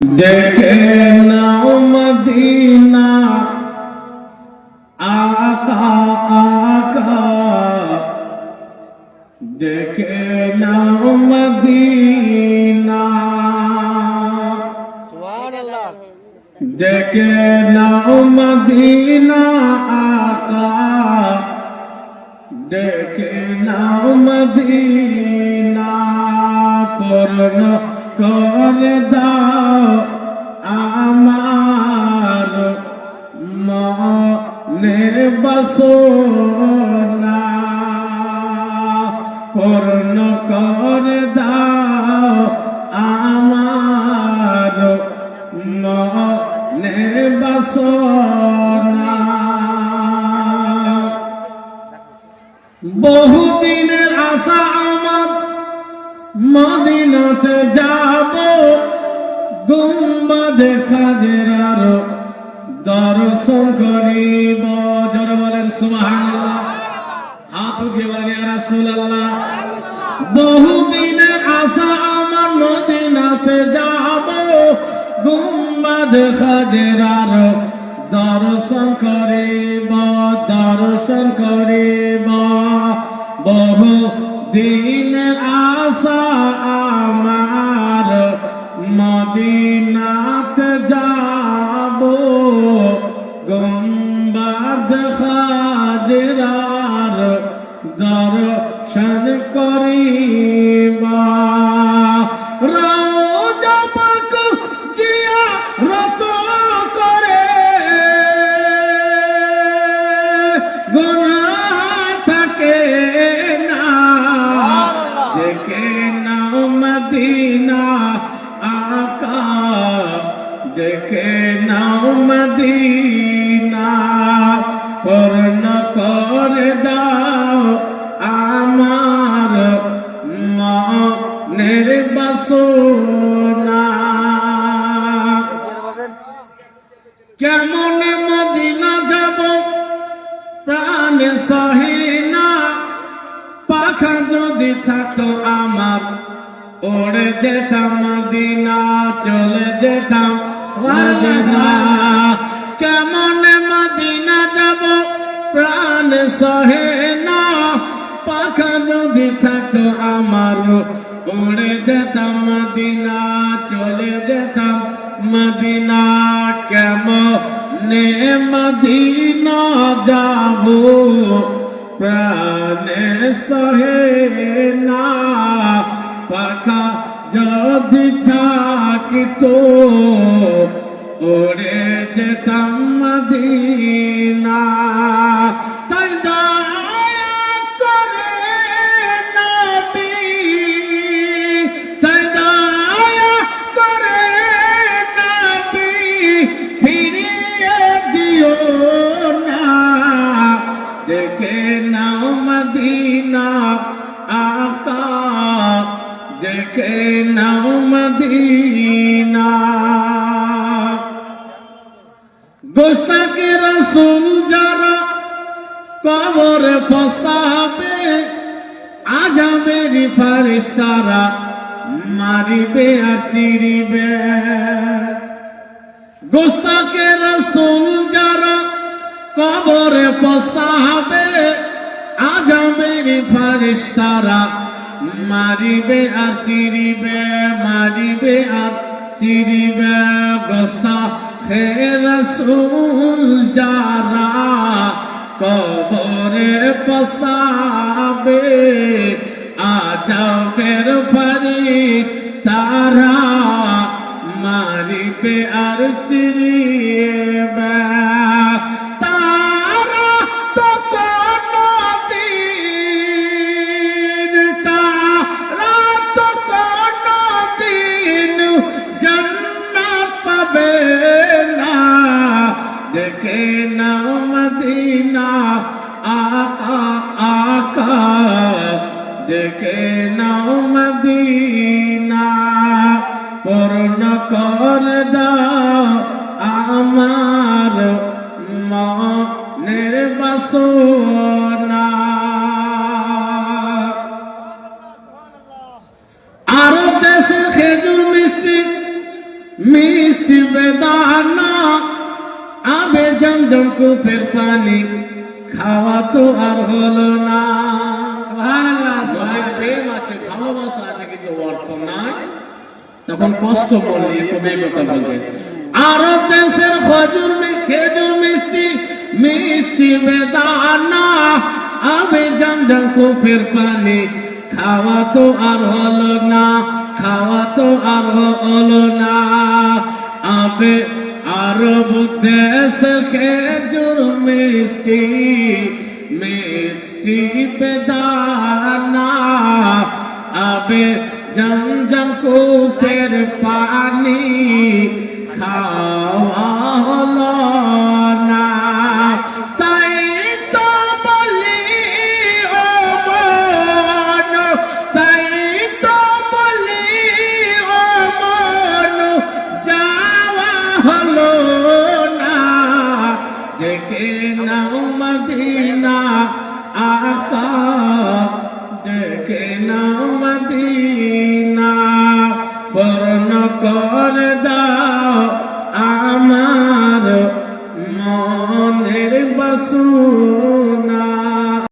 देखे नाओ मदीना आका आका, देखे नाओ मदीना, सुभान अल्लाह। देखे नाओ मदीना आका, देखे नाओ मदीना, पूर्ण कर दाओ आमार मনের বাসনা, পূর্ণ করে দাও আমার মনের বাসনা। বহুদিনের আশা আমার মদিনাতে যাব, গুম্বাদে খাজরার দর্শন করিব। জোরে বলেন সুবহানাল্লাহ, হাত উঠিয়ে বলেন ইয়া রাসূলুল্লাহ। বহুদিনের আশা আমার মদিনাতে যাব, গুম্বাদে খাজরার দর্শন করিব, দর্শন করিব। বহু দিনের আশা আমার মদিনাতে যাব, গুম্বাদ খাজরার দর্শন করিব। রওজা পাক জিয়ারত করে গুনাহ থাকে না, দেখে নাও মদিনা আকা, দেখে নাও মদিনা, পূর্ণ করে দাও আমার মনের বাসনা। কেমন মদিনা যাব প্রাণ সহে না, পাখা যদি থাকতো আমার উড়ে যেতাম মদিনা, চলে যেতাম মদিনা। কেমন মদিনা যাব প্রাণ সহে না, পাখা যদি থাকতো আমার উড়ে যেতাম মদিনা, চলে যেতাম মদিনা। কেমনে মদিনা যাব প্রাণে সহে না, পাখা যদি থাকিতো উড়ে যেতাম মদিনা। তাই দয়া করে নবী, তাই দয়া করে নবী, ফিরিয়ে দিও না, দেখে নাও মদিনা আকা, দেখে নাও মদিনা। গোস্তাকে রাসূল যারা কবরে পৌঁছাবে, আযাবের ফেরেশতারা মারিবে আর চিরিবে। গোস্তাকে রাসূল যারা কবরে পৌঁছাবে, আযাবের ফেরেশতারা মারিবে আর চিরিবে, মারিবে আর চিরিবে। গোস্তাখে রাসূল যারা কবরে পৌঁছাবে, আযাবের ফেরেশতারা মারিবে আর চিরিবে। তারা তো কোনদিন, তারা তো কোনদিন জান্নাত পাবে না, দেখে নাও মদিনা আকা আকা, দেখে নাও মদিনা, পূর্ণ করে দাও আমার মনের বাসনা। আরব দেশের খেজুর মিষ্টি মিষ্টি বেদানা আবে জমজম কূপের পানি খাওয়া তো আর হলো না। প্রেম আছে, ভালোবাসা আছে, কিন্তু অর্থ নাই। তখন কষ্ট করলে কবি কথা বলছে, আরব দেশের খেজুর মিষ্টি মিষ্টি বেদানা আবে জমজম কূপের পানি খাওয়া তো আর হলো না, খাওয়া তো আর হলো না। আবে আরব দেশ খেজুর মিষ্টি মিষ্টি বেদানা আবে জমজম কূপের পানি খাওয়া হলো না। তাই তো বলি ও মন, তাই তো বলি ও মন, যাওয়া হলো না। দেখে নাও মদিনা আকা, দেখে নাও মদিনা, পূর্ণ করে দাও